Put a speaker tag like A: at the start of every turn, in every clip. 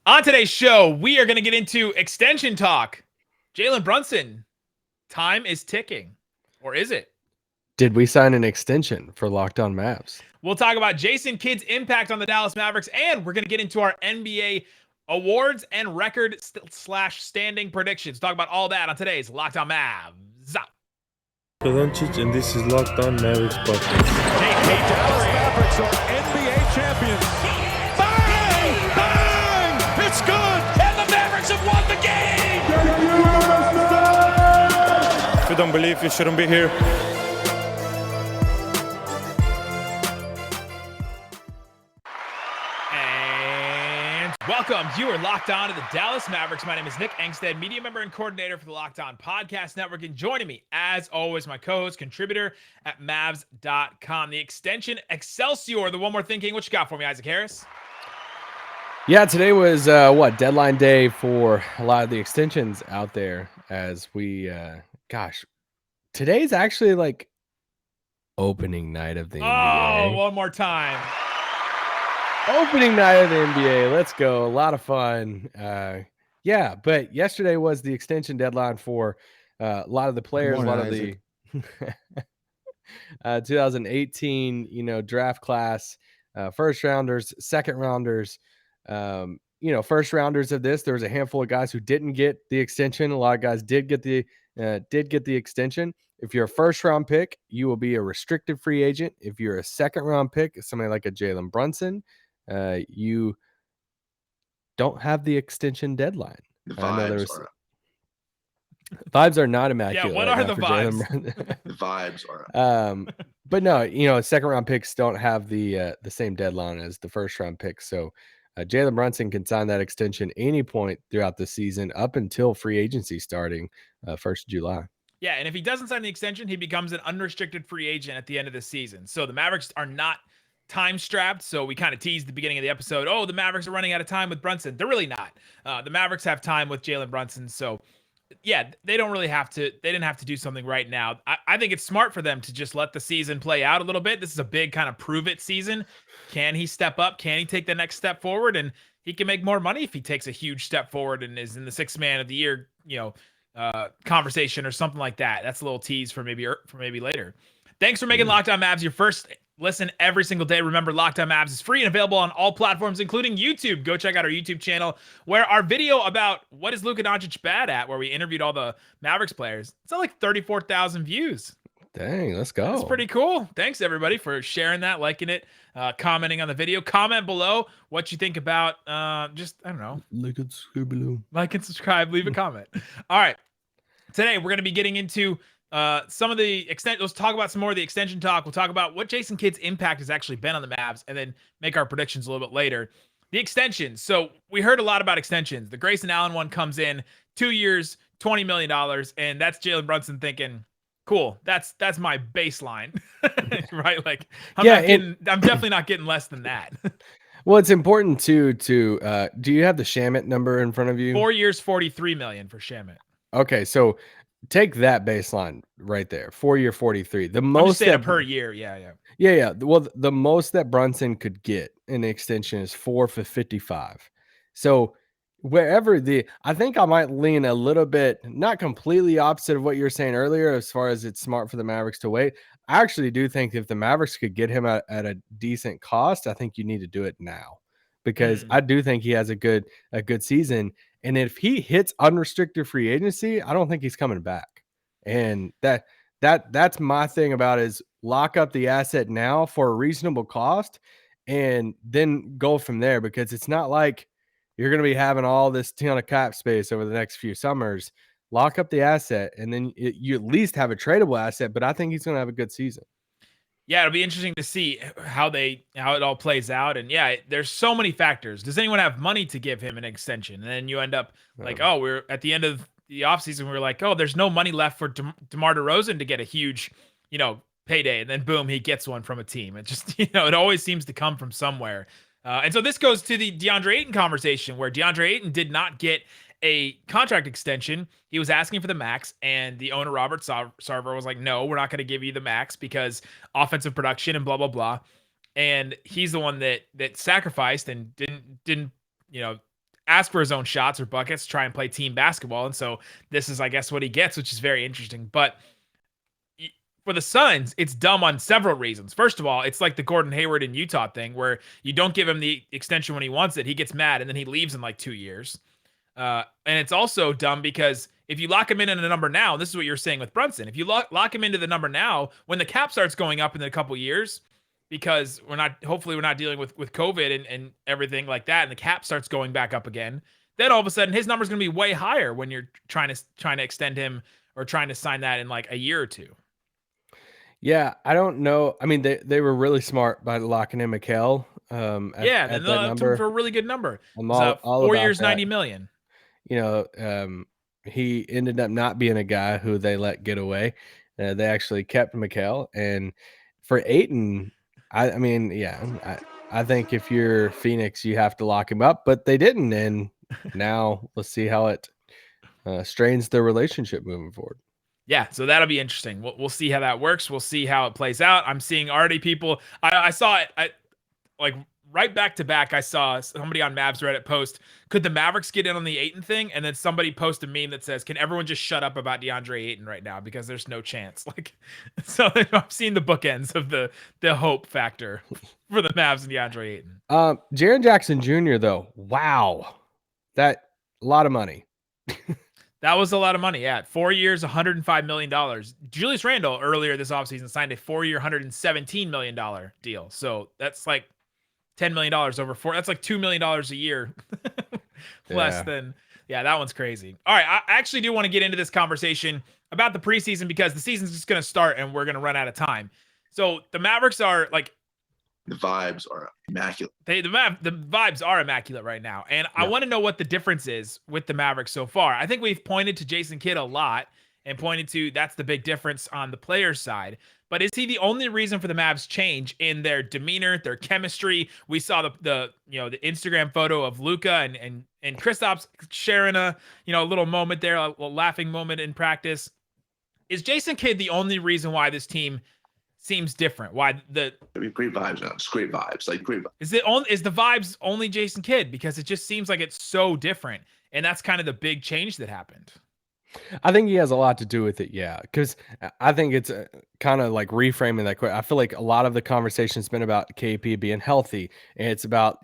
A: On today's show, we are going to get into extension talk. Jalen Brunson, time is ticking. Or is it?
B: Did we sign an extension for Locked On Mavs?
A: We'll talk about Jason Kidd's impact on the Dallas Mavericks, and we're going to get into our NBA awards and record slash standing predictions. Talk about all that on today's Locked On Mavs.
C: Luka Doncic, and this is Locked On Mavericks podcast.
D: Hey, Dallas Mavericks are NBA champions. Bang! Bang! It's good! And the Mavericks have won the game!
C: If you don't believe, you shouldn't be here.
A: Welcome. You are locked on to the Dallas Mavericks. My name is Nick Angstadt, media member and coordinator for the Locked On Podcast Network. And joining me, as always, my co-host, contributor at Mavs.com. The extension Excelsior, the one more thinking. What you got for me, Isaac Harris?
B: Yeah, today was deadline day for a lot of the extensions out there. As we, today's actually like opening night of the NBA.
A: Oh, one more time.
B: Opening night of the NBA. Let's go. A lot of fun. But yesterday was the extension deadline for a lot of the players,
E: Morning,
B: a lot
E: Isaac.
B: of the 2018, draft class, first rounders, second rounders, first rounders of this. There was a handful of guys who didn't get the extension. A lot of guys did get the extension. If you're a first round pick, you will be a restricted free agent. If you're a second round pick, somebody like a Jalen Brunson, you don't have the extension deadline.
E: The
B: vibes are not immaculate.
A: Yeah, what are the vibes?
E: The vibes are.
B: But no, second round picks don't have the same deadline as the first round picks. So Jalen Brunson can sign that extension any point throughout the season up until free agency starting 1st of July.
A: Yeah, and if he doesn't sign the extension, he becomes an unrestricted free agent at the end of the season. So the Mavericks are not time strapped. So we kind of teased the beginning of the episode. Oh, the Mavericks are running out of time with Brunson. They're really not. The Mavericks have time with Jalen Brunson. So yeah, they don't really have to. They didn't have to do something right now. I think it's smart for them to just let the season play out a little bit. This is a big kind of prove it season. Can he step up? Can he take the next step forward? And he can make more money if he takes a huge step forward and is in the sixth man of the year, conversation or something like that. That's a little tease for maybe later. Thanks for making Locked On Mavs your first listen every single day. Remember, Locked On Mavs is free and available on all platforms, including YouTube. Go check out our YouTube channel where our video about what is Luka Doncic bad at, where we interviewed all the Mavericks players. It's at like 34,000 views.
B: Dang, let's go.
A: That's pretty cool. Thanks, everybody, for sharing that, liking it, commenting on the video. Comment below what you think about I don't know.
B: Like and subscribe below.
A: Like and subscribe. Leave a comment. All right. Today, we're going to be getting into some of the extent. Let's talk about some more of the extension talk. We'll talk about what Jason Kidd's impact has actually been on the Mavs and then make our predictions a little bit later. The extensions. So we heard a lot about extensions. The Grayson Allen one comes in 2 years, $20 million. And that's Jalen Brunson thinking, cool, that's my baseline, right? Like, I'm definitely not getting less than that.
B: Well, it's important to do you have the Shamit number in front of you?
A: 4 years, $43 million for Shamit.
B: Okay, so take that baseline right there. 4 year, 43. The most
A: that per year. Yeah.
B: Well, the most that Brunson could get in the extension is 4 for 55. So I think I might lean a little bit, not completely opposite of what you were saying earlier, as far as it's smart for the Mavericks to wait. I actually do think if the Mavericks could get him at a decent cost, I think you need to do it now, because I do think he has a good season. And if he hits unrestricted free agency, I don't think he's coming back. And that's my thing about it, is lock up the asset now for a reasonable cost and then go from there, because it's not like you're going to be having all this ton of cap space over the next few summers. Lock up the asset, and then you at least have a tradable asset, but I think he's going to have a good season.
A: Yeah, it'll be interesting to see how it all plays out. And yeah, there's so many factors. Does anyone have money to give him an extension? And then you end up like, we're at the end of the offseason, we're like, there's no money left for DeMar DeRozan to get a huge, payday. And then boom, he gets one from a team. It just, it always seems to come from somewhere. And so this goes to the DeAndre Ayton conversation, where DeAndre Ayton did not get a contract extension. He was asking for the max, and the owner, Robert Sarver, was like, no, we're not going to give you the max because offensive production and blah, blah, blah. And he's the one that sacrificed and didn't ask for his own shots or buckets, try and play team basketball. And so this is, I guess, what he gets, which is very interesting. But for the Suns, it's dumb on several reasons. First of all, it's like the Gordon Hayward in Utah thing where you don't give him the extension when he wants it. He gets mad and then he leaves in like 2 years. And it's also dumb because if you lock him in a number now, this is what you're saying with Brunson. If you lock him into the number now, when the cap starts going up in a couple years, because hopefully we're not dealing with COVID and everything like that, and the cap starts going back up again, then all of a sudden his number is going to be way higher when you're trying to extend him or trying to sign that in like a year or two.
B: Yeah, I don't know. I mean, they were really smart by locking in Mikal.
A: At that number for a really good number.
B: I'm all
A: 4
B: about
A: years,
B: that.
A: $90 million.
B: You know, he ended up not being a guy who they let get away. They actually kept Mikal, and for Ayton, I think if you're Phoenix, you have to lock him up, but they didn't, and now let's see how it strains their relationship moving forward.
A: Yeah, so that'll be interesting. We'll see how that works. We'll see how it plays out. I'm seeing already people. I saw it. Like right back to back. I saw somebody on Mavs Reddit post, "Could the Mavericks get in on the Ayton thing?" And then somebody post a meme that says, "Can everyone just shut up about DeAndre Ayton right now because there's no chance." Like, so I've seen the bookends of the hope factor for the Mavs and DeAndre Ayton.
B: Jaren Jackson Jr. though, wow, that a lot of money.
A: That was a lot of money. Yeah. 4 years, $105 million. Julius Randle earlier this offseason signed a 4-year, $117 million deal. So that's like $10 million over 4. That's like $2 million a year less than. Yeah, that one's crazy. All right. I actually do want to get into this conversation about the preseason because the season's just going to start and we're going to run out of time. So the Mavericks are like,
E: the vibes are immaculate.
A: The vibes are immaculate right now. And I want to know what the difference is with the Mavericks so far. I think we've pointed to Jason Kidd a lot and pointed to that's the big difference on the players' side. But is he the only reason for the Mavs change in their demeanor, their chemistry? We saw the Instagram photo of Luka and Kristaps sharing a little moment there, a laughing moment in practice. Is Jason Kidd the only reason why this team seems different? Why
E: great vibes now. It's great vibes. Like great vibes.
A: Is the vibes only Jason Kidd? Because it just seems like it's so different. And that's kind of the big change that happened.
B: I think he has a lot to do with it, yeah. Because I think it's kind of like reframing that quick. I feel like a lot of the conversation's been about KP being healthy, and it's about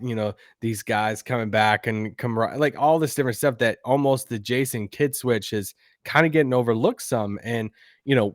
B: these guys coming back and like all this different stuff that almost the Jason Kidd switch is kind of getting overlooked some. And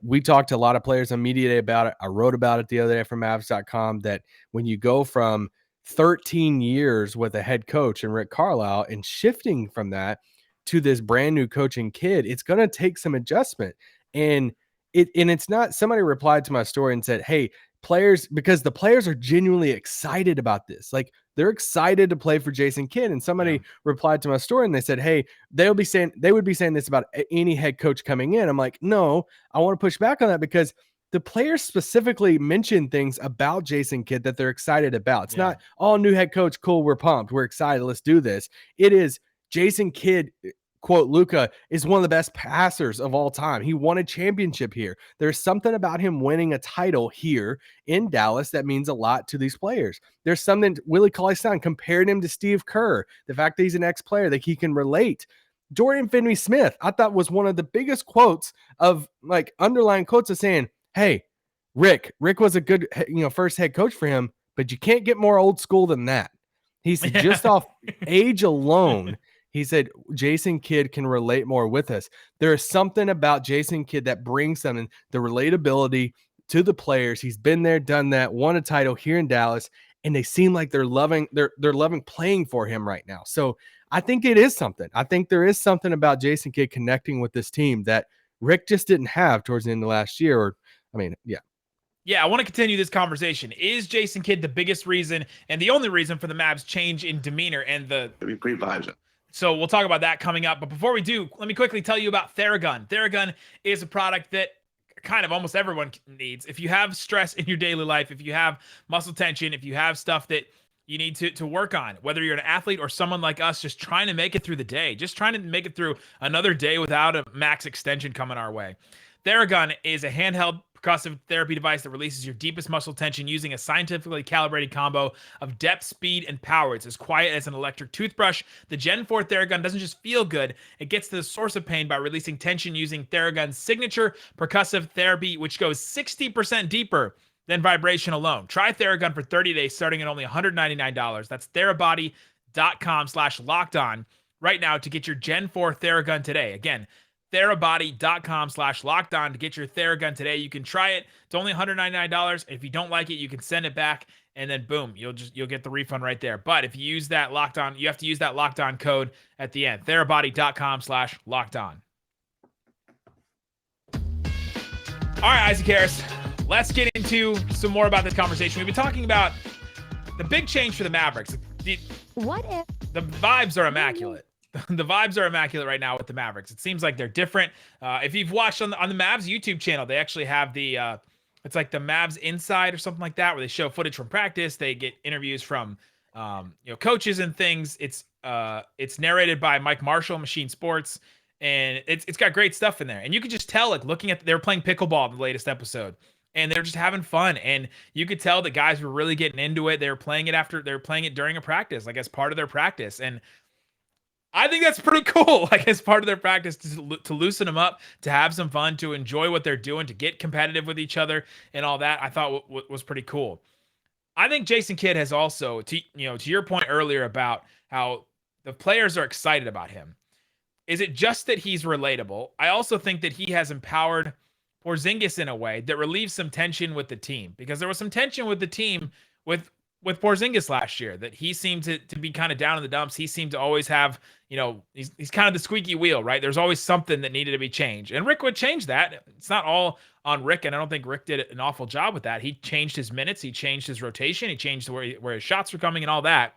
B: we talked to a lot of players on media day about it. I wrote about it the other day from Mavs.com that when you go from 13 years with a head coach and Rick Carlisle and shifting from that to this brand new coaching kid, it's going to take some adjustment. And it's not, somebody replied to my story and said, "Hey, players," because the players are genuinely excited about this. Like they're excited to play for Jason Kidd. And somebody replied to my story and they said, "Hey, they would be saying this about any head coach coming in." I'm like, no, I want to push back on that because the players specifically mentioned things about Jason Kidd that they're excited about. It's not all new head coach. Cool. We're pumped. We're excited. Let's do this. It is Jason Kidd, quote, Luka is one of the best passers of all time. He won a championship here. There's something about him winning a title here in Dallas that means a lot to these players. There's something, Willie Cauley-Stein compared him to Steve Kerr. The fact that he's an ex-player, that he can relate. Dorian Finney-Smith, I thought was one of the biggest quotes of like underlying quotes of saying, "Hey, Rick was a good, first head coach for him, but you can't get more old school than that." He's just off age alone. He said, Jason Kidd can relate more with us. There is something about Jason Kidd that brings something, the relatability to the players. He's been there, done that, won a title here in Dallas, and they seem like they're loving playing for him right now. So I think it is something. I think there is something about Jason Kidd connecting with this team that Rick just didn't have towards the end of last year.
A: Yeah, I want to continue this conversation. Is Jason Kidd the biggest reason and the only reason for the Mavs change in demeanor and the
E: great vibes?
A: So we'll talk about that coming up. But before we do, let me quickly tell you about Theragun. Theragun is a product that kind of almost everyone needs. If you have stress in your daily life, if you have muscle tension, if you have stuff that you need to work on, whether you're an athlete or someone like us just trying to make it through the day, just trying to make it through another day without a max extension coming our way. Theragun is a handheld percussive therapy device that releases your deepest muscle tension using a scientifically calibrated combo of depth, speed, and power. It's as quiet as an electric toothbrush. The Gen 4 Theragun doesn't just feel good, it gets to the source of pain by releasing tension using Theragun's signature percussive therapy, which goes 60% deeper than vibration alone. Try Theragun for 30 days starting at only $199. That's therabody.com/lockedon right now to get your Gen 4 Theragun today. Again, therabody.com/lockedon to get your Theragun today. You can try it. It's only $199. If you don't like it, you can send it back, and then boom, you'll get the refund right there. But if you use that locked on, you have to use that locked on code at the end. therabody.com/lockedon. All right, Isaac Harris, let's get into some more about this conversation. We've been talking about the big change for the Mavericks.
F: What if
A: the vibes are immaculate? The vibes are immaculate right now with the Mavericks. It seems like they're different. If you've watched on the Mavs YouTube channel, they actually have the it's like the Mavs Inside or something like that, where they show footage from practice. They get interviews from coaches and things. It's narrated by Mike Marshall, Machine Sports, and it's got great stuff in there. And you could just tell, like looking at, they were playing pickleball in the latest episode, and they're just having fun. And you could tell the guys were really getting into it. They were playing it during a practice, like as part of their practice. And I think that's pretty cool, like as part of their practice to loosen them up, to have some fun, to enjoy what they're doing, to get competitive with each other and all that. I thought was pretty cool. I think Jason Kidd has also, to your point earlier about how the players are excited about him. Is it just that he's relatable? I also think that he has empowered Porzingis in a way that relieves some tension with the team, because there was some tension with the team with Porzingis last year, that he seemed to be kind of down in the dumps. He seemed to always have, he's kind of the squeaky wheel, right? There's always something that needed to be changed. And Rick would change that. It's not all on Rick, and I don't think Rick did an awful job with that. He changed his minutes. He changed his rotation. He changed where his shots were coming and all that.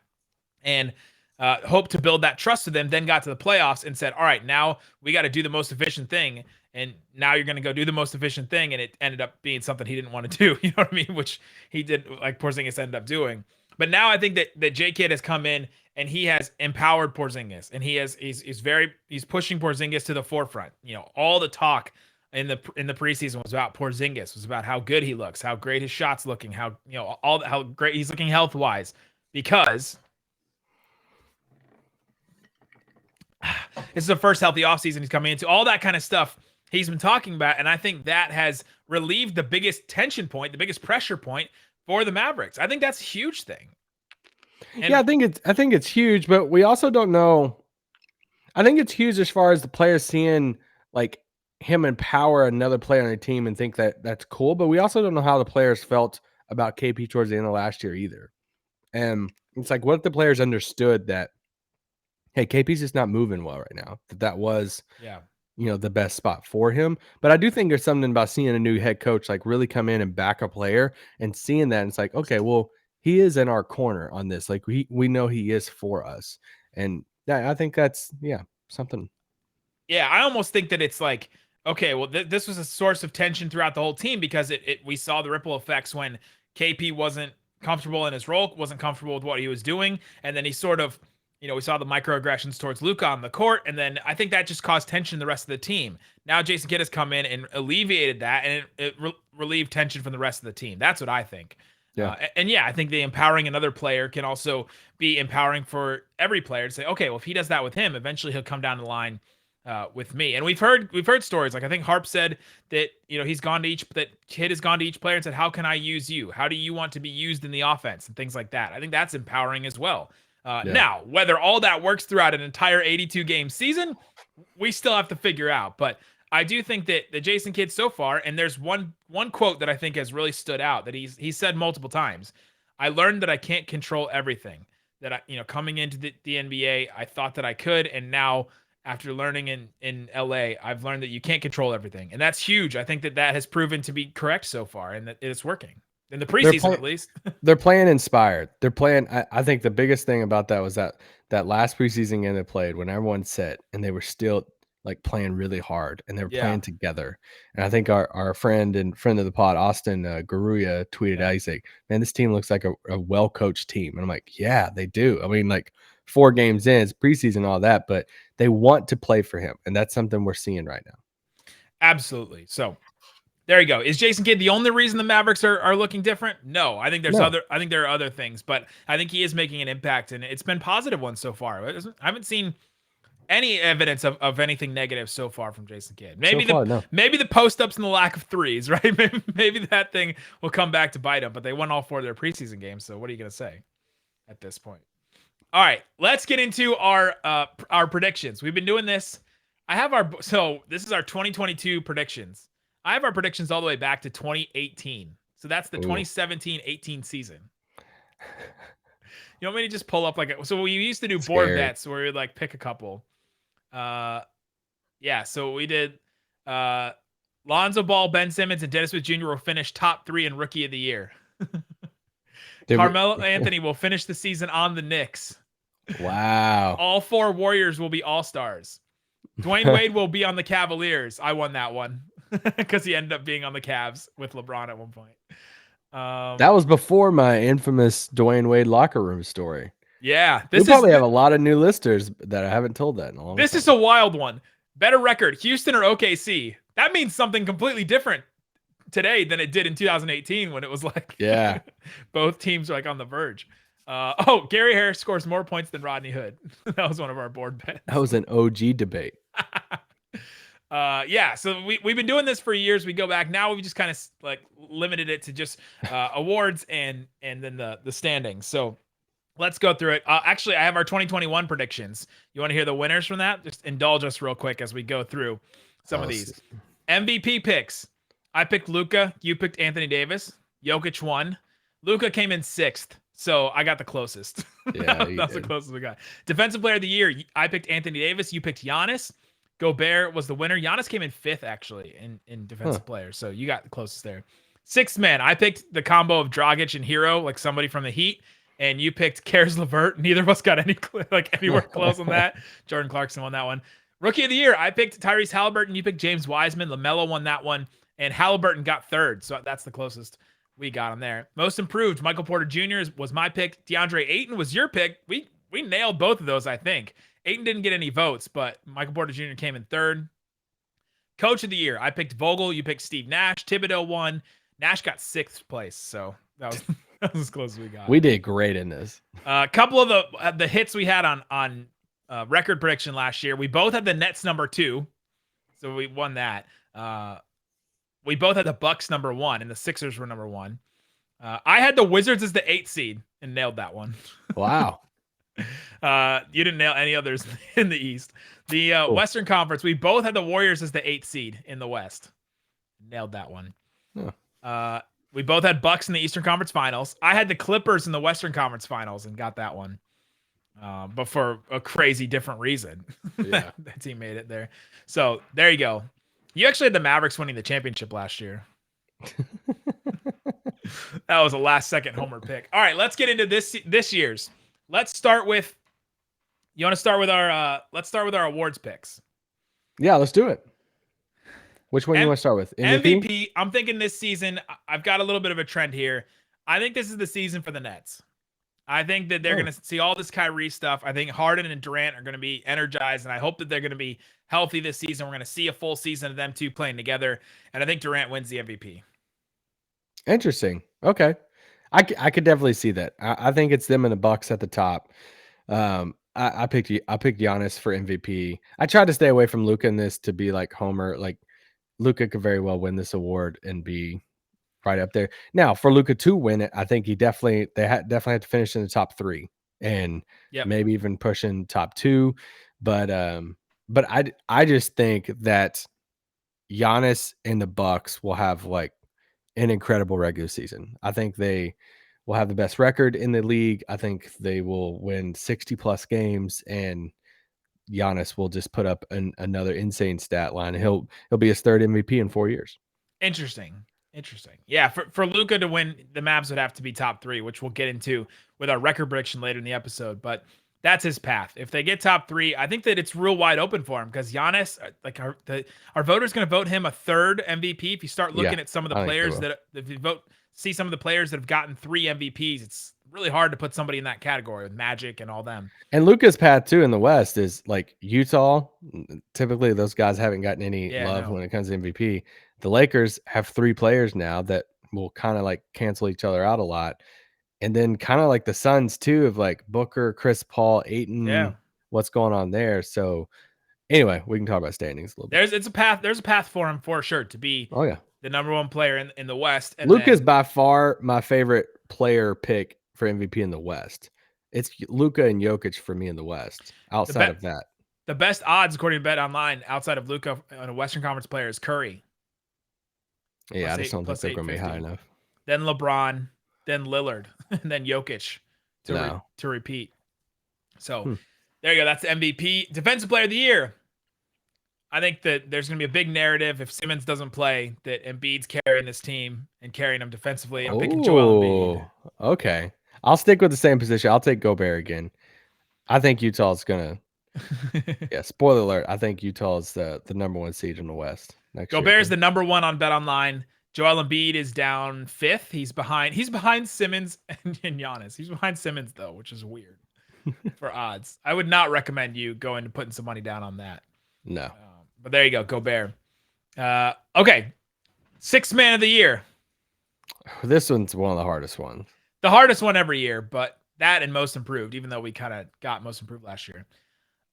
A: And hoped to build that trust with them, then got to the playoffs and said, all right, now we got to do the most efficient thing. And now you're going to go do the most efficient thing. And it ended up being something he didn't want to do, you know what I mean? Which he did, like Porzingis ended up doing. But now I think that J Kidd has come in and he has empowered Porzingis, and he's pushing Porzingis to the forefront. All the talk in the preseason was about Porzingis, was about how good he looks, how great his shots looking, how great he's looking health wise, because this is the first healthy offseason he's coming into, all that kind of stuff he's been talking about. And I think that has relieved the biggest tension point, the biggest pressure point for the Mavericks. I think that's a huge thing. And
B: I think it's huge, but we also don't know. I think it's huge as far as the players seeing like him empower another player on their team and think that that's cool. But we also don't know how the players felt about KP towards the end of last year either. And it's like, what if the players understood that, hey, KP's just not moving well right now, that was the best spot for him. But I do think there's something about seeing a new head coach like really come in and back a player and seeing that. And it's like, okay, well, he is in our corner on this. Like we know he is for us. And I think that's something.
A: Yeah, I almost think that it's like, okay, well, this was a source of tension throughout the whole team, because we saw the ripple effects when KP wasn't comfortable in his role, wasn't comfortable with what he was doing. And then he sort of, we saw the microaggressions towards Luka on the court, and then I think that just caused tension in the rest of the team. Now Jason Kidd has come in and alleviated that, and it relieved tension from the rest of the team. That's what I think.
B: Yeah.
A: I think the empowering another player can also be empowering for every player to say, okay, well, if he does that with him, eventually he'll come down the line with me. And we've heard stories, like I think Harp said that, that Kidd has gone to each player and said, how can I use you? How do you want to be used in the offense? And things like that. I think that's empowering as well. Now, whether all that works throughout an entire 82-game season, we still have to figure out. But I do think that the Jason Kidd so far, and there's one quote that I think has really stood out that he said multiple times. I learned that I can't control everything. That coming into the NBA, I thought that I could, and now after learning in LA, I've learned that you can't control everything, and that's huge. I think that has proven to be correct so far, and that it's working. In the preseason, at least.
B: They're playing inspired. They're playing. I think the biggest thing about that was that last preseason game they played when everyone set and they were still like playing really hard and they were playing together. And I think our friend of the pod, Austin Garuya, tweeted Isaac, man, this team looks like a well-coached team. And I'm like, yeah, they do. I mean, like 4 games in, it's preseason, all that, but they want to play for him. And that's something we're seeing right now.
A: Absolutely. So there you go. Is Jason Kidd the only reason the Mavericks are looking different? No, I think I think there are other things, but I think he is making an impact, and it's been positive ones so far. I haven't seen any evidence of anything negative so far from Jason Kidd. Maybe the post ups and the lack of threes, right? Maybe that thing will come back to bite him. But they won all 4 of their preseason games, so what are you gonna say at this point? All right, let's get into our predictions. We've been doing this. So this is our 2022 predictions. I have our predictions all the way back to 2018. So that's the 2017-18 season. You want me to just pull up so we used to do board bets where we would like pick a couple. Yeah, so we did Lonzo Ball, Ben Simmons, and Dennis Smith Jr. will finish top 3 in Rookie of the Year. Carmelo Anthony will finish the season on the Knicks.
B: Wow.
A: All 4 Warriors will be All-Stars. Dwayne Wade will be on the Cavaliers. I won that one because he ended up being on the Cavs with LeBron at one point.
B: That was before my infamous Dwayne Wade locker room story.
A: Yeah.
B: We probably have a lot of new listeners that I haven't told that in a long time.
A: This is a wild one. Better record, Houston or OKC? That means something completely different today than it did in 2018 when it was like both teams are like on the verge. Gary Harris scores more points than Rodney Hood. That was one of our board bets.
B: That was an OG debate.
A: So we've been doing this for years. We go back. Now we just kind of like limited it to just awards and then the standings. So let's go through it. Actually, I have our 2021 predictions. You want to hear the winners from that? Just indulge us real quick as we go through some of these. MVP picks. I picked Luka. You picked Anthony Davis. Jokic won. Luka came in 6th. So I got the closest.
B: Yeah,
A: that's the closest we got. Defensive player of the year. I picked Anthony Davis. You picked Giannis. Gobert was the winner. Giannis came in 5th actually in defensive players. So you got the closest there. 6th man. I picked the combo of Dragic and Hero, like somebody from the Heat. And you picked Caris LeVert. Neither of us got anywhere close on that. Jordan Clarkson won that one. Rookie of the year. I picked Tyrese Halliburton. You picked James Wiseman. LaMelo won that one. And Halliburton got 3rd. So that's the closest we got him there. Most improved, Michael Porter Jr. was my pick. DeAndre Ayton was your pick. We nailed both of those, I think. Ayton didn't get any votes, but Michael Porter Jr. came in 3rd. Coach of the year, I picked Vogel. You picked Steve Nash. Thibodeau won. Nash got 6th place, so that was as close as we got.
B: We did great in this.
A: A couple of the hits we had on record prediction last year. We both had the Nets number 2, so we won that. We both had the Bucks number 1, and the Sixers were number 1. I had the Wizards as the 8th seed and nailed that one.
B: Wow.
A: You didn't nail any others in the East. The Western Conference, we both had the Warriors as the 8th seed in the West. Nailed that one.
B: Yeah.
A: We both had Bucks in the Eastern Conference Finals. I had the Clippers in the Western Conference Finals and got that one. But for a crazy different reason.
B: Yeah.
A: That team made it there. So there you go. You actually had the Mavericks winning the championship last year. That was a last-second homer pick. All right, let's get into this year's. Let's start with. You want to start with our? Let's start with our awards picks.
B: Yeah, let's do it. Which one do you want to start with?
A: MVP. I'm thinking this season. I've got a little bit of a trend here. I think this is the season for the Nets. I think that they're going to see all this Kyrie stuff. I think Harden and Durant are going to be energized, and I hope that they're going to be healthy this season. We're going to see a full season of them two playing together, and I think Durant wins the MVP.
B: Interesting. Okay. I could definitely see that. I think it's them and the Bucks at the top. I picked Giannis for MVP. I tried to stay away from Luka in this to be like Homer. Like Luka could very well win this award and be right up there. Now, for Luka to win it, I think they definitely have to finish in the top 3 and maybe even pushing top 2. But I just think that Giannis and the Bucks will have like an incredible regular season. I think they will have the best record in the league. I think they will win 60 plus games, and Giannis will just put up another insane stat line. He'll be his 3rd MVP in 4 years.
A: Interesting. Yeah, for Luka to win, the Mavs would have to be top 3, which we'll get into with our record prediction later in the episode. But that's his path. If they get top 3, I think that it's real wide open for him because Giannis, like our voters going to vote him a 3rd MVP. If you start looking at some of the players if you see some of the players that have gotten 3 MVPs, it's really hard to put somebody in that category with Magic and all them.
B: And Luka's path too in the West is like Utah. Typically, those guys haven't gotten any love when it comes to MVP. The Lakers have 3 players now that will kind of like cancel each other out a lot. And then kind of like the Suns too, of like Booker, Chris Paul, Ayton, what's going on there. So anyway, we can talk about standings a little bit.
A: There's a path for him for sure to be the number 1 player in the West. And
B: Luka's by far my favorite player pick for MVP in the West. It's Luka and Jokic for me in the West. Outside of that,
A: the best odds according to Bet Online outside of Luka on a Western Conference player is Curry.
B: Yeah, I just don't think they're going to be high enough.
A: Then LeBron, then Lillard, and then Jokic to repeat. So there you go. That's the MVP. Defensive Player of the Year. I think that there's going to be a big narrative if Simmons doesn't play that Embiid's carrying this team and carrying them defensively. I'm picking Joel Embiid.
B: Okay. I'll stick with the same position. I'll take Gobert again. I think Utah's going to spoiler alert. I think Utah's the number 1 seed in the West next year.
A: Gobert's the number 1 on Bet Online. Joel Embiid is down 5th. He's behind Simmons and Giannis. He's behind Simmons though, which is weird for odds. I would not recommend you going to putting some money down on that.
B: No.
A: But there you go, Gobert. Okay. 6th man of the year.
B: This one's one of the hardest ones.
A: The hardest one every year, but that and most improved, even though we kind of got most improved last year.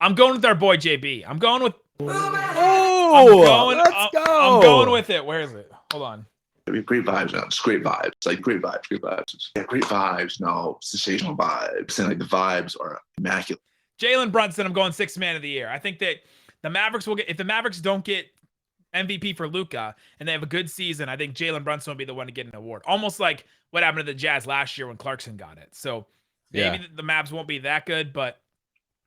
A: I'm going with our boy JB. I'm going with.
B: Let's
A: go. I'm going with it. Where is it? Hold on.
E: I mean, great vibes, man. It's great vibes. Like great vibes. Yeah, great vibes. No, sensational vibes. And like the vibes are immaculate.
A: Jalen Brunson, I'm going 6th man of the year. I think that the Mavericks will get, if the Mavericks don't get MVP for Luka and they have a good season, I think Jalen Brunson will be the one to get an award. Almost like what happened to the Jazz last year when Clarkson got it. So maybe the Mavs won't be that good, but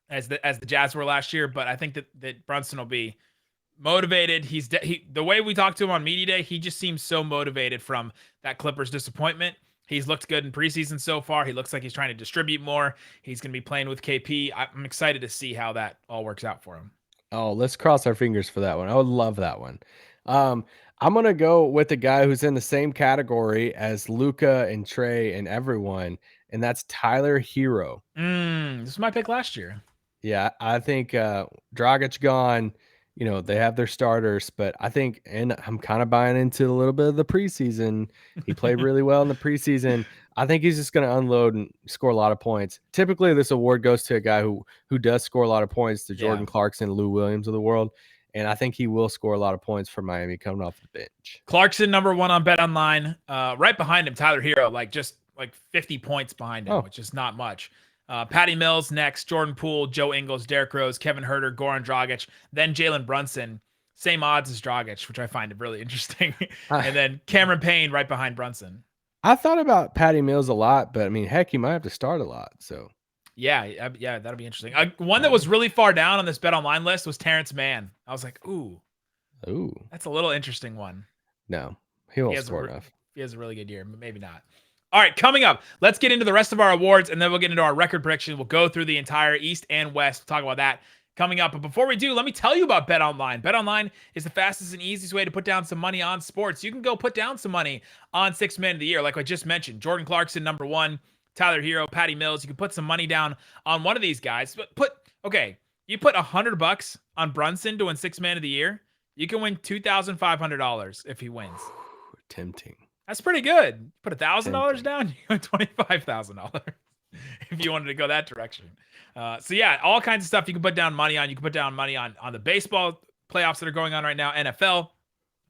A: as the Jazz were last year, but I think that Brunson will be motivated. The way we talked to him on Media Day, he just seems so motivated from that Clippers disappointment. He's looked good in preseason so far. He looks like he's trying to distribute more. He's going to be playing with KP. I'm excited to see how that all works out for him.
B: Oh, let's cross our fingers for that one. I would love that one. I'm going to go with the guy who's in the same category as Luka and Trey and everyone, and that's Tyler Hero.
A: This is my pick last year.
B: Yeah, I think Dragic gone. You know, they have their starters, but I think, and I'm kind of buying into a little bit of the preseason. He played really well in the preseason. I think he's just going to unload and score a lot of points. Typically, this award goes to a guy who does score a lot of points, to Jordan Clarkson, Lou Williams of the world. And I think he will score a lot of points for Miami coming off the bench.
A: Clarkson, number 1 on Bet Online. Right behind him, Tyler Hero, just 50 points behind him, which is not much. Patty Mills next, Jordan Poole, Joe Ingles, Derrick Rose, Kevin Huerter, Goran Dragic, then Jalen Brunson. Same odds as Dragic, which I find really interesting. And then Cameron Payne right behind Brunson.
B: I thought about Patty Mills a lot, but I mean, heck, he might have to start a lot. So
A: yeah, that'll be interesting. One that was really far down on this Bet Online list was Terrence Mann. I was like, ooh, that's a little interesting one.
B: No, he won't score enough.
A: He has a really good year, but maybe not. All right, coming up, let's get into the rest of our awards, and then we'll get into our record prediction. We'll go through the entire East and West. We'll talk about that coming up. But before we do, let me tell you about Bet Online. Bet Online is the fastest and easiest way to put down some money on sports. You can go put down some money on 6th man of the year, like I just mentioned. Jordan Clarkson, number 1. Tyler Hero, Patty Mills. You can put some money down on one of these guys. But you put $100 on Brunson to win 6th man of the year. You can win $2,500 if he wins.
B: Tempting.
A: That's pretty good. Put $1,000 down, you win $25,000 if you wanted to go that direction. So yeah, all kinds of stuff you can put down money on. You can put down money on the baseball playoffs that are going on right now, NFL,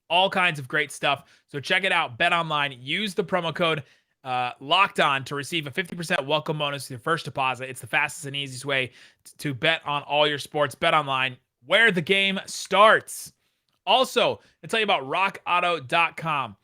A: all kinds of great stuff. So check it out. Bet Online. Use the promo code Locked On to receive a 50% welcome bonus to your first deposit. It's the fastest and easiest way to bet on all your sports. Bet Online, where the game starts. Also, I'll tell you about rockauto.com.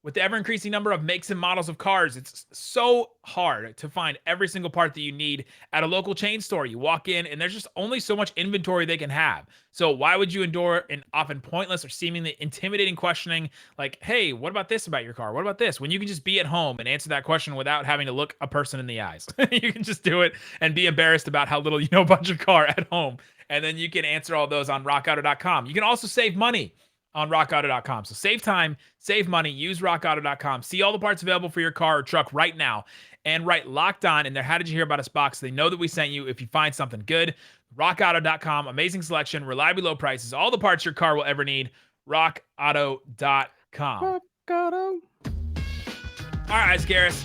A: With the ever-increasing number of makes and models of cars, it's so hard to find every single part that you need at a local chain store. You walk in, and there's just only so much inventory they can have. So why would you endure an often pointless or seemingly intimidating questioning like, hey, what about this about your car? What about this? When you can just be at home and answer that question without having to look a person in the eyes. You can just do it and be embarrassed about how little you know about your car at home. And then you can answer all those on rockauto.com. You can also save money on rockauto.com. So save time, save money, use rockauto.com. See all the parts available for your car or truck right now and write Locked On in their How Did You Hear About Us box. They know that we sent you if you find something good. RockAuto.com, amazing selection, reliably low prices, all the parts your car will ever need. RockAuto.com.
B: Rock Auto.
A: All right, Isaac Harris,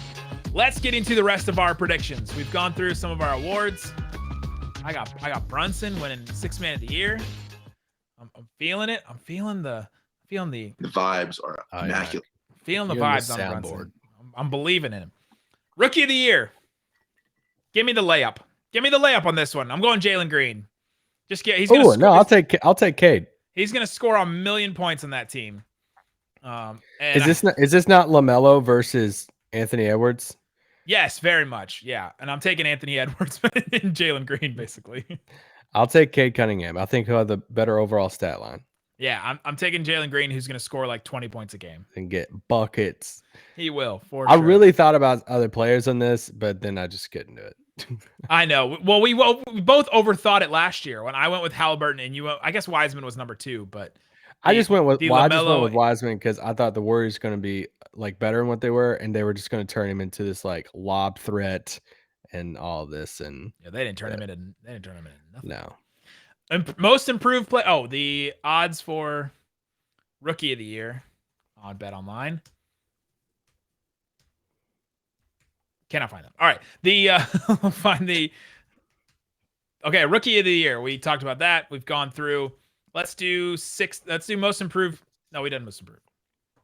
A: let's get into the rest of our predictions. We've gone through some of our awards. I got Brunson winning Sixth Man of the Year. I'm feeling it. I'm feeling the
E: vibes are immaculate.
A: Feeling the
B: You're on the
A: vibes on
B: soundboard.
A: Brunson. I'm believing in him. Rookie of the Year. Give me the layup. Give me the layup on this one. I'm going Jalen Green. He's gonna
B: Oh no, I'll take Cade.
A: He's gonna score 1,000,000 points on that team.
B: Is this not LaMelo versus Anthony Edwards?
A: Yes, very much. Yeah, and I'm taking Anthony Edwards and Jalen Green basically.
B: I'll take Cade Cunningham. I think he'll have the better overall stat line
A: Yeah, I'm taking Jalen Green, who's gonna score like 20 points a game.
B: and get buckets.
A: He will for
B: I
A: sure.
B: really thought about other players on this, but then I just couldn't do it.
A: I know. Well, we both overthought it last year when I went with Halliburton and you. I guess Wiseman was number 2, but
B: I just went with
A: LaMelo
B: Wiseman because I thought the Warriors going to be like better than what they were, and they were just going to turn him into this like lob threat and all this. And
A: yeah, they didn't turn him into nothing.
B: no,
A: Most improved play. Oh, the odds for Rookie of the Year on Bet Online. Cannot find them. All right, find the. Okay, Rookie of the Year. We talked about that. We've gone through. Let's do most improved. No, we didn't most improved.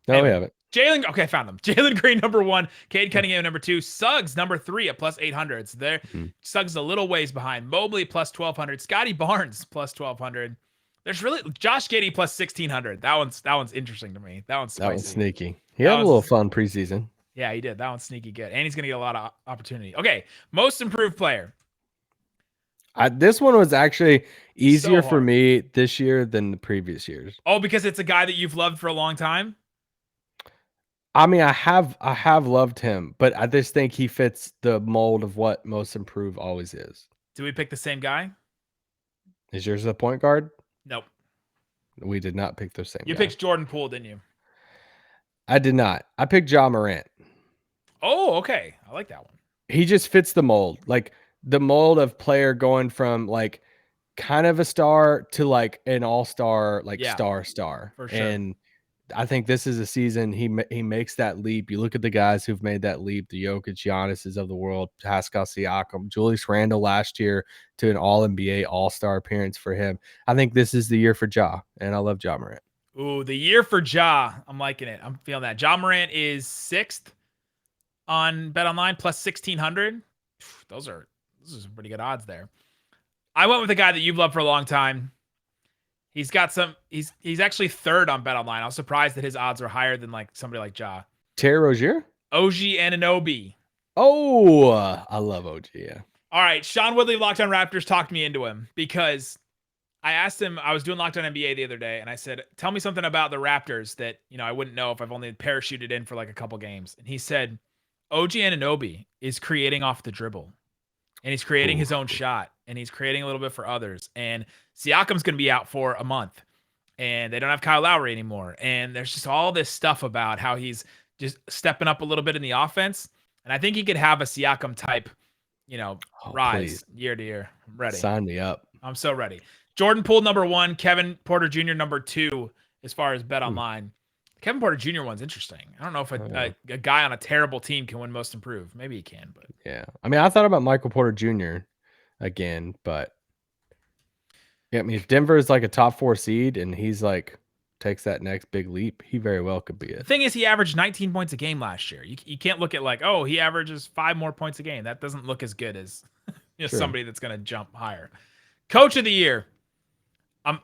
B: no, we haven't.
A: Jalen. Okay, found them. Jalen Green number 1. Cade Cunningham number 2. Suggs number 3 at plus 800. So there, Suggs a little ways behind. Mobley plus 1,200. Scotty Barnes plus 1,200. There's really Josh Giddey plus 1,600. That one's interesting to me. That one's spicy.
B: That one's sneaky. He had a little fun preseason.
A: Yeah, he did. That one's sneaky good. And he's going to get a lot of opportunity. Okay, most improved player.
B: This one was actually easier for
A: hard.
B: me this year than the previous years.
A: Oh, because it's a guy that you've loved for a long time?
B: I mean, I have loved him, but I just think he fits the mold of what most improved always is.
A: Do we pick the same guy?
B: Is yours a point guard?
A: Nope.
B: We did not pick the same
A: You
B: guy.
A: picked Jordan Poole, didn't you?
B: I did not. I picked Ja Morant.
A: Oh, okay. I like that one.
B: He just fits the mold. Like the mold of player going from like kind of a star to like an all-star, like star
A: for sure.
B: And I think this is a season he makes that leap. You look at the guys who've made that leap, the Jokic, Giannis's of the world, Pascal Siakam, Julius Randle last year to an all-NBA all-star appearance for him. I think this is the year for Ja, and I love Ja Morant.
A: Ooh, the year for Ja. I'm liking it. I'm feeling that. Ja Morant is 6th on Bet Online plus 1,600. Those are some pretty good odds there. I went with a guy that you've loved for a long time. He's got some. He's actually 3rd on Bet Online. I was surprised that his odds are higher than like somebody like Ja.
B: Terry Rozier?
A: OG Anunoby.
B: Oh, I love OG. Yeah.
A: All right, Sean Woodley of Locked On Raptors talked me into him because I asked him. I was doing Locked On NBA the other day, and I said, "Tell me something about the Raptors that I wouldn't know if I've only parachuted in for like a couple games." And he said, "OG Anunoby is creating off the dribble, and he's creating his own shot, and he's creating a little bit for others. And Siakam's going to be out for a month, and they don't have Kyle Lowry anymore. And there's just all this stuff about how he's just stepping up a little bit in the offense. And I think he could have a Siakam type, rise year to year. I'm ready.
B: Sign me up.
A: I'm so ready. Jordan Poole number 1, Kevin Porter Jr. number 2 as far as Bet Online. Kevin Porter Jr. one's interesting. I don't know if a guy on a terrible team can win most improved. Maybe he can, but
B: yeah. I mean, I thought about Michael Porter Jr. again, but yeah, I mean, if Denver is like a top 4 seed and he's like takes that next big leap, he very well could be it.
A: The thing is, he averaged 19 points a game last year. You can't look at like, oh, he averages 5 more points a game. That doesn't look as good as somebody that's going to jump higher. Coach of the year.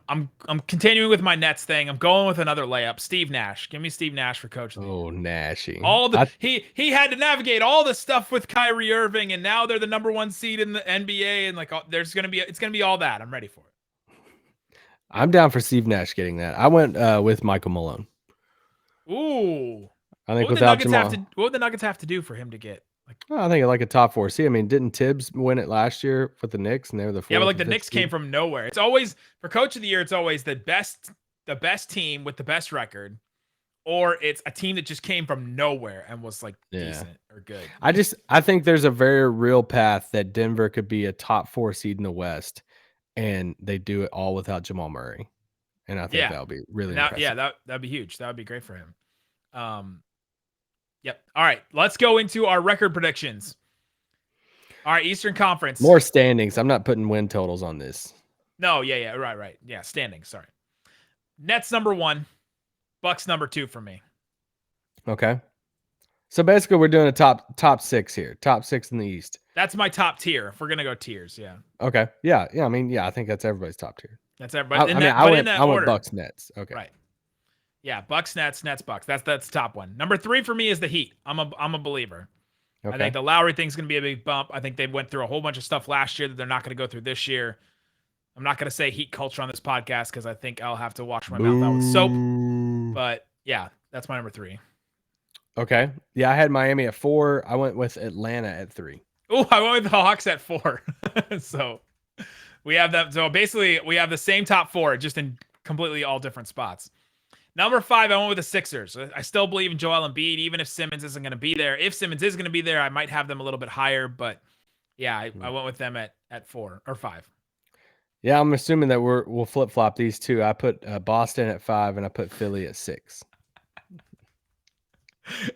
A: I'm continuing with my Nets thing. I'm going with another layup. Steve Nash. Give me Steve Nash for coach of the year.
B: Oh, Nashy.
A: He had to navigate all the stuff with Kyrie Irving, and now they're the number 1 seed in the NBA, and like it's gonna be all that. I'm ready for it.
B: I'm down for Steve Nash getting that. I went with Michael Malone.
A: Ooh.
B: I think
A: what would the Nuggets have to do for him to get?
B: I think like a top 4 seed. I mean, didn't Tibbs win it last year with the Knicks, and they were the 4th?
A: Yeah, but like the Knicks came from nowhere. It's always for coach of the year. It's always the best team with the best record, or it's a team that just came from nowhere and was like decent are good.
B: I think there's a very real path that Denver could be a top 4 seed in the West, and they do it all without Jamal Murray. And I think that'll be really impressive.
A: That'd be huge. That would be great for him. Yep. All right, let's go into our record predictions. All right, Eastern Conference.
B: More standings. I'm not putting win totals on this.
A: No, yeah, right. Yeah, standings, sorry. Nets number 1, Bucks number 2 for me.
B: Okay. So basically we're doing a top 6 here. Top 6 in the East.
A: That's my top tier. If we're going to go tiers, yeah.
B: Okay. Yeah, I mean, I think that's everybody's top tier.
A: That's everybody.
B: I went Bucks Nets. Okay.
A: Right. Yeah, Bucks Nets Bucks. That's the top one. Number 3 for me is the Heat. I'm a believer. Okay. I think the Lowry thing's going to be a big bump. I think they went through a whole bunch of stuff last year that they're not going to go through this year. I'm not going to say Heat culture on this podcast because I think I'll have to wash my mouth out with soap. But yeah, that's my number 3.
B: Okay. Yeah, I had Miami at 4. I went with Atlanta at 3.
A: Oh, I went with the Hawks at 4. So we have them. So basically, we have the same top 4, just in completely all different spots. Number 5, I went with the Sixers. I still believe in Joel Embiid, even if Simmons isn't going to be there. If Simmons is going to be there, I might have them a little bit higher. But yeah, I went with them at 4 or 5.
B: Yeah, I'm assuming that we'll flip flop these two. I put Boston at 5 and I put Philly at 6.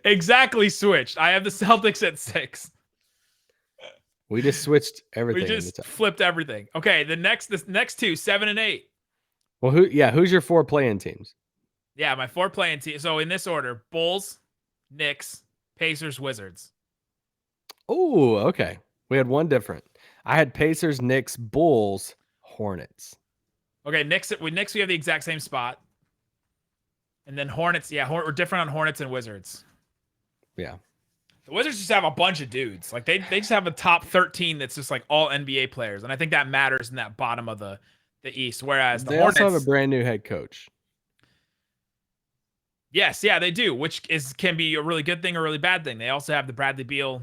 A: Exactly switched. I have the Celtics at 6.
B: We just switched everything.
A: We just flipped everything. Okay, the next 2, 7 and 8.
B: Well, who's your 4 play-in teams?
A: Yeah, my 4 play-in teams. So in this order: Bulls, Knicks, Pacers, Wizards.
B: Oh, okay. We had one different. I had Pacers, Knicks, Bulls, Hornets.
A: Okay, Knicks we have the exact same spot. And then Hornets, we're different on Hornets and Wizards.
B: Yeah.
A: The Wizards just have a bunch of dudes. Like they just have a top 13 that's just like all NBA players. And I think that matters in that bottom of the East. Whereas the Hornets
B: also have a brand new head coach.
A: Yes, yeah, they do, which can be a really good thing or a really bad thing. They also have the Bradley Beal,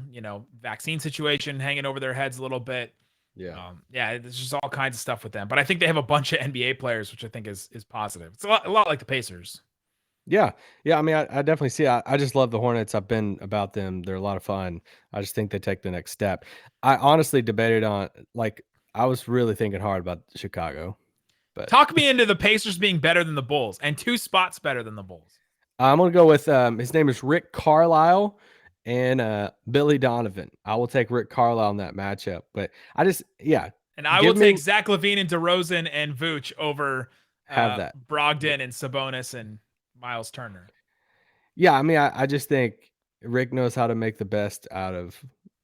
A: vaccine situation hanging over their heads a little bit.
B: Yeah.
A: There's just all kinds of stuff with them. But I think they have a bunch of NBA players, which I think is positive. It's a lot like the Pacers.
B: Yeah. I mean, I definitely see. I just love the Hornets. I've been about them. They're a lot of fun. I just think they take the next step. I honestly debated on, I was really thinking hard about Chicago. But
A: talk me into the Pacers being better than the Bulls and 2 spots better than the Bulls.
B: I'm going to go with his name is Rick Carlisle and Billy Donovan. I will take Rick Carlisle in that matchup. But
A: and I will take Zach LaVine and DeRozan and Vooch over Brogdon and Sabonis and Miles Turner.
B: Yeah, I mean, I just think Rick knows how to make the best out of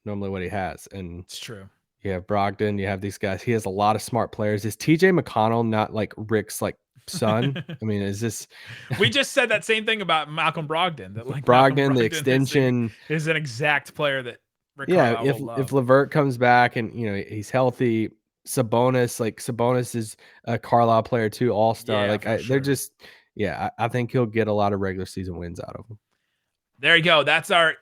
B: normally what he has. And
A: it's true.
B: You have Brogdon, you have these guys. He has a lot of smart players. Is TJ McConnell not like Rick's son? I mean, is this?
A: We just said that same thing about Malcolm Brogdon. That
B: Brogdon, the extension
A: is an exact player that Rick Carlisle will love.
B: If LeVert comes back and he's healthy, Sabonis is a Carlisle player too, all-star. They're just I think he'll get a lot of regular season wins out of them.
A: There you go. That's our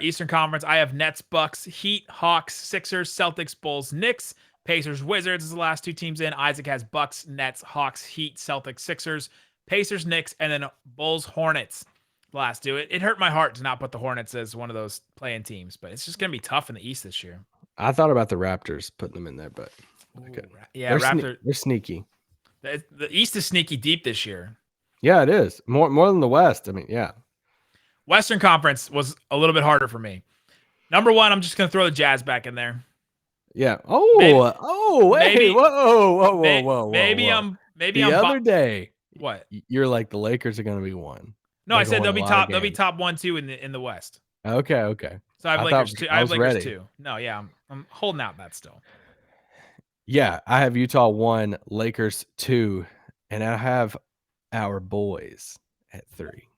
A: Eastern Conference. I have Nets, Bucks, Heat, Hawks, Sixers, Celtics, Bulls, Knicks, Pacers, Wizards is the last 2 teams in. Isaac has Bucks, Nets, Hawks, Heat, Celtics, Sixers, Pacers, Knicks, and then Bulls, Hornets. Last 2. It hurt my heart to not put the Hornets as one of those play-in teams, but it's just going to be tough in the East this year.
B: I thought about the Raptors putting them in there, but
A: okay. Yeah,
B: they're sneaky.
A: The East is sneaky deep this year.
B: Yeah, it is. More than the West. I mean, yeah.
A: Western Conference was a little bit harder for me. Number 1, I'm just going to throw the Jazz back in there.
B: Yeah. Whoa.
A: Maybe I'm
B: the other day.
A: What?
B: You're like the Lakers are going to be 1.
A: No, I said they'll be top 1, 2 in the West.
B: Okay.
A: So I have Lakers 2. I have Lakers 2. No, yeah, I'm holding out that still.
B: Yeah, I have Utah 1, Lakers 2, and I have our boys at 3.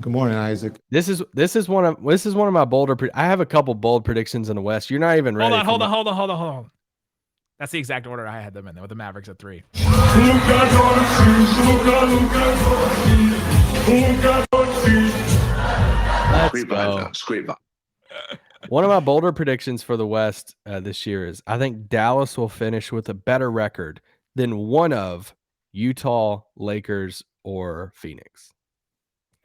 F: Good morning, Isaac.
B: This is one of my bolder. I have a couple bold predictions in the West. You're not even ready.
A: Hold on. That's the exact order I had them in there with the Mavericks at 3.
E: Great vibe.
B: One of my bolder predictions for the West this year is I think Dallas will finish with a better record than one of Utah, Lakers, or Phoenix.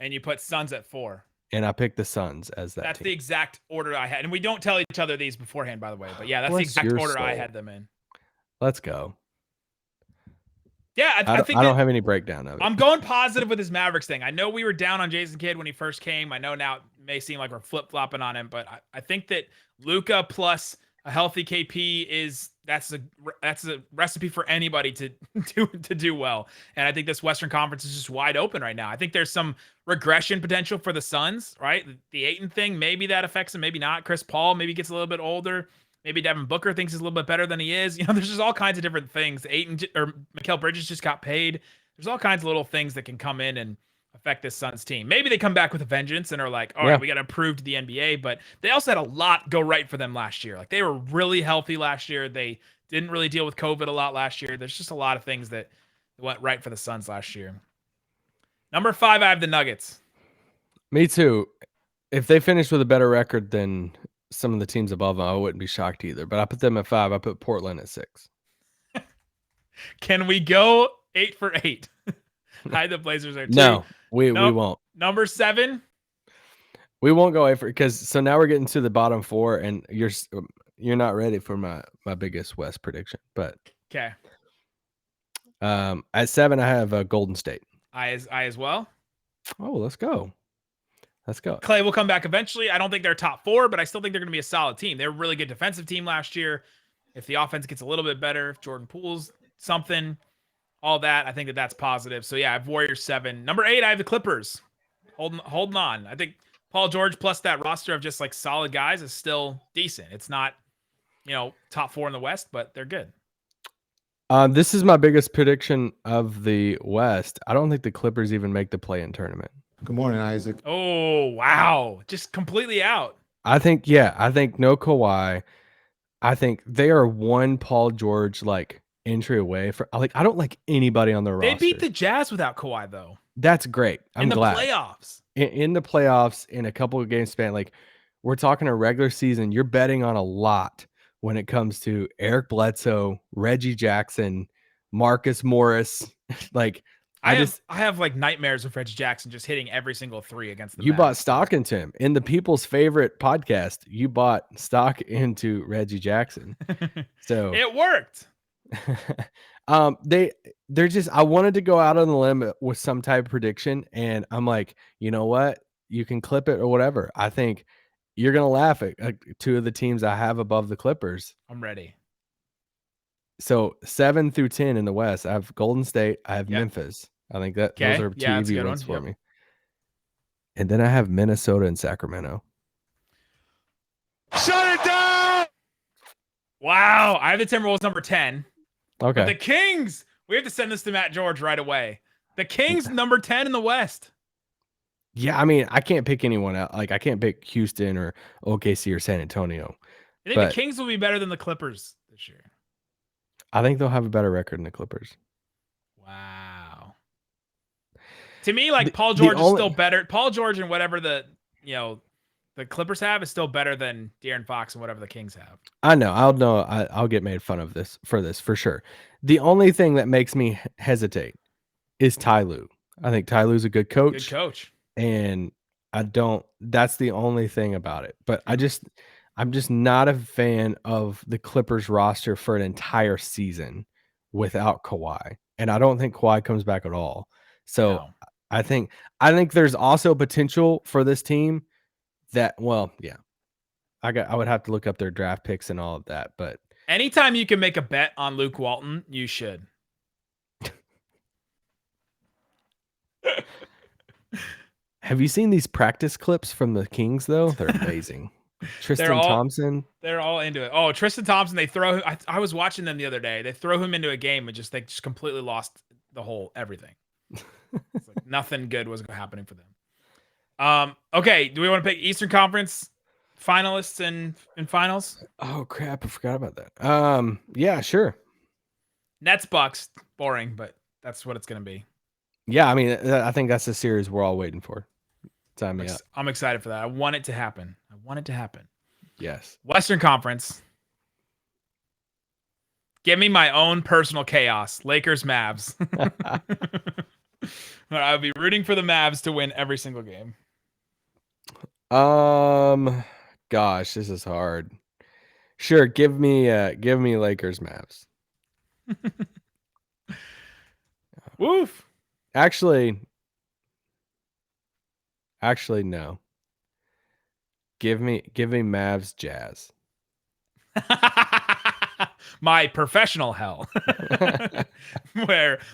A: And you put Suns at 4.
B: and I picked the Suns as that
A: That's
B: team.
A: the exact order I had. And we don't tell each other these beforehand, by the way. But yeah, that's the
B: Bless
A: exact
B: your
A: order I
B: soul.
A: had them in.
B: Let's go.
A: Yeah, I think
B: I don't have any breakdown of it.
A: I'm going positive with this Mavericks thing. I know we were down on Jason Kidd when he first came. I know now it may seem like we're flip-flopping on him, but I think that Luka plus a healthy KP that's a recipe for anybody to do well. And I think this Western Conference is just wide open right now. I think there's some regression potential for the Suns, right? The Ayton thing, maybe that affects him, maybe not. Chris Paul maybe gets a little bit older. Maybe Devin Booker thinks he's a little bit better than he is. There's just all kinds of different things. Ayton or Mikal Bridges just got paid. There's all kinds of little things that can come in and affect this Suns team. Maybe they come back with a vengeance and are like, all right, we got to prove to the NBA. But they also had a lot go right for them last year. Like, they were really healthy last year. They didn't really deal with COVID a lot last year. There's just a lot of things that went right for the Suns last year. Number 5, I have the Nuggets.
B: Me too. If they finish with a better record than some of the teams above them, I wouldn't be shocked either. But I put them at 5. I put Portland at 6.
A: Can we go 8 for 8? Hide the Blazers are 2.
B: No, we won't.
A: Number 7.
B: We won't go 8 for, because so now we're getting to the bottom 4, and you're not ready for my biggest West prediction. But
A: okay,
B: at 7 I have Golden State.
A: I as well.
B: Oh, let's go.
A: Clay will come back eventually. I don't think they're top 4, but I still think they're going to be a solid team. They're a really good defensive team last year. If the offense gets a little bit better, if Jordan Poole's something, all that, I think that's positive. So yeah, I have Warriors 7. Number 8, I have the Clippers. Holding on. I think Paul George plus that roster of just like solid guys is still decent. It's not, top 4 in the West, but they're good.
B: This is my biggest prediction of the West. I don't think the Clippers even make the play-in tournament.
F: Good morning, Isaac.
A: Oh, wow. Just completely out.
B: I think no Kawhi. I think they are one Paul George entry away for I don't like anybody on the roster.
A: They beat the Jazz without Kawhi though.
B: That's great. I'm glad.
A: In the playoffs.
B: In the playoffs, in a couple of games span, we're talking a regular season, you're betting on a lot when it comes to Eric Bledsoe, Reggie Jackson, Marcus Morris.
A: I have nightmares of Reggie Jackson just hitting every single 3 against the
B: You
A: Mavs.
B: bought stock into him. In the people's favorite podcast, you bought stock into Reggie Jackson. So
A: it worked.
B: they're just, I wanted to go out on the limb with some type of prediction, and I'm like, you know what? You can clip it or whatever. I think you're gonna laugh at 2 of the teams I have above the Clippers.
A: I'm ready.
B: So 7 through 10 in the West, I have Golden State, I have Memphis. I think those are 2 easy ones for me. And then I have Minnesota and Sacramento.
D: Shut it down!
A: Wow, I have the Timberwolves number 10.
B: Okay.
A: But the Kings, we have to send this to Matt George right away. The Kings number 10 in the West.
B: Yeah, I mean, I can't pick anyone out. I can't pick Houston or OKC or San Antonio.
A: I think the Kings will be better than the Clippers this year.
B: I think they'll have a better record than the Clippers.
A: Wow. To me, Paul George is still better. Paul George and whatever the Clippers have is still better than De'Aaron Fox and whatever the Kings have.
B: I know. I'll get made fun of for sure. The only thing that makes me hesitate is Ty Lue. I think Ty Lue's a good coach.
A: Good coach.
B: And that's the only thing about it. But I'm just not a fan of the Clippers roster for an entire season without Kawhi. And I don't think Kawhi comes back at all. So no. I think there's also potential for this team that, I would have to look up their draft picks and all of that. But
A: anytime you can make a bet on Luke Walton, you should.
B: Have you seen these practice clips from the Kings, though? They're amazing. Thompson.
A: They're all into it. Oh, Tristan Thompson, they throw I was watching them the other day. They throw him into a game and they just completely lost everything. It's nothing good was happening for them. Okay, do we want to pick Eastern Conference finalists and finals?
B: Oh crap, I forgot about that. Yeah, sure.
A: Nets Bucks, boring, but that's what it's gonna be.
B: Yeah, I mean, I think that's the series we're all waiting for. Sign me up.
A: I'm excited for that. I want it to happen.
B: Yes.
A: Western Conference. Give me my own personal chaos. Lakers, Mavs. I'll be rooting for the Mavs to win every single game.
B: Gosh, this is hard. Sure, give me Lakers Mavs.
A: Woof.
B: Actually, no. Give me Mavs Jazz.
A: My professional hell.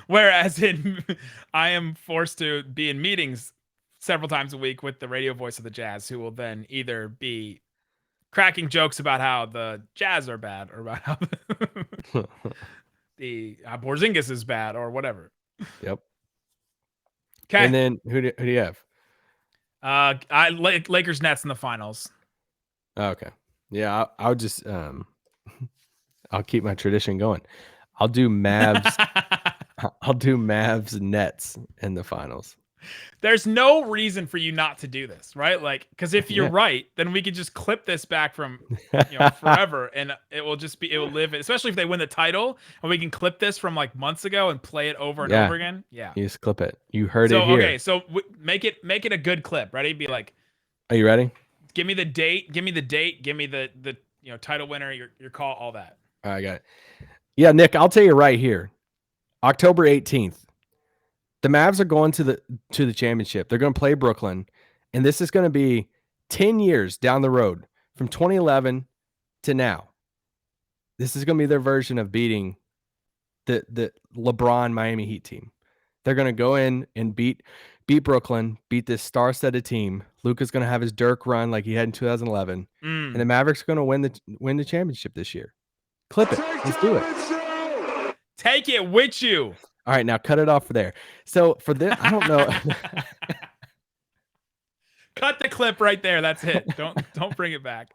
A: Whereas in I am forced to be in meetings several times a week with the radio voice of the Jazz, who will then either be cracking jokes about how the Jazz are bad or about how the Porzingis is bad or whatever.
B: Yep.
A: Okay.
B: And then who do you have?
A: Lakers Nets in the finals.
B: Okay. Yeah, I'll just I'll keep my tradition going. I'll do Mavs. I'll do Mavs Nets in the finals.
A: There's no reason for you not to do this, right? Like, because if you're right, then we could just clip this back from forever, and it will live. Especially if they win the title, and we can clip this from like months ago and play it over and over again. Yeah,
B: you just clip it. You heard it here.
A: Okay, so make it a good clip. Ready? Be like,
B: are you ready?
A: Give me the date. Give me the title winner. Your call. All that.
B: All right, I got it. Yeah, Nick, I'll tell you right here. October 18th. The Mavs are going to the championship. They're going to play Brooklyn, and this is going to be 10 years down the road from 2011 to now. This is going to be their version of beating the LeBron Miami Heat team. They're going to go in and beat Brooklyn, beat this star-studded team. Luka's going to have his Dirk run like he had in 2011, and the Mavericks are going to win the championship this year. Clip it. Let's do it.
A: Take it with you.
B: All right, now cut it off there. So for this, I don't know.
A: Cut the clip right there. That's it. Don't bring it back.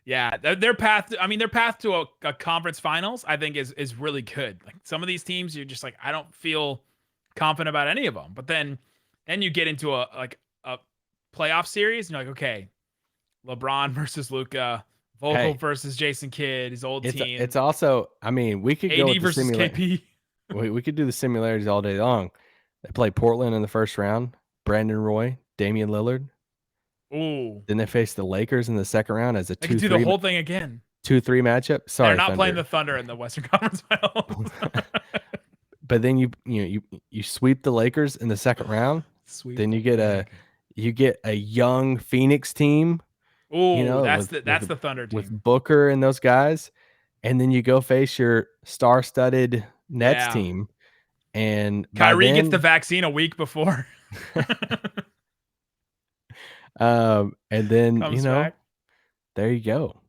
A: Yeah, their path. Their path to a conference finals, I think, is really good. Like some of these teams, you're just like, I don't feel confident about any of them. But then you get into a playoff series, and you're like, okay, LeBron versus Luka, Vogel versus Jason Kidd, his old team.
B: It's also, we could go
A: AD
B: with
A: versus KP.
B: We could do the similarities all day long. They play Portland in the first round. Brandon Roy, Damian Lillard.
A: Ooh.
B: Then they face the Lakers in the second round as a 2-3.
A: They could do the whole thing again.
B: 2-3 matchup. Sorry,
A: they're not
B: Thunder.
A: playing the Thunder in the Western Conference Finals.
B: But then you sweep the Lakers in the second round. Then you get a young Phoenix team.
A: Ooh, that's the Thunder team
B: with Booker and those guys, and then you go face your star-studded Nets team, and
A: Kyrie gets the vaccine a week before.
B: And then
A: back.
B: there you go.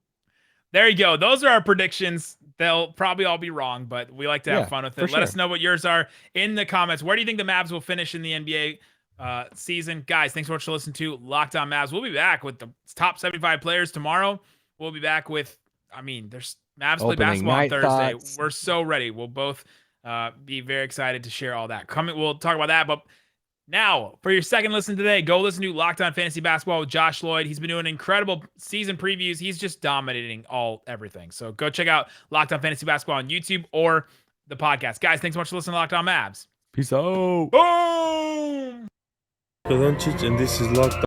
A: There you go. Those are our predictions. They'll probably all be wrong, but we like to have fun with it. Let us know what yours are in the comments. Where do you think the Mavs will finish in the NBA season? Guys, thanks so much for listening to Locked On Mavs. We'll be back with the top 75 players tomorrow. We'll be back with, there's Mavs play basketball on Thursday.
B: Thoughts.
A: We're so ready. We'll both be very excited to share all that. We'll talk about that, but now, for your second listen today, go listen to Locked On Fantasy Basketball with Josh Lloyd. He's been doing incredible season previews. He's just dominating everything. So go check out Locked On Fantasy Basketball on YouTube or the podcast. Guys, thanks so much for listening to Locked On Mavs.
B: Peace out.
A: Boom!
C: Luka Doncic, and this is Locked On.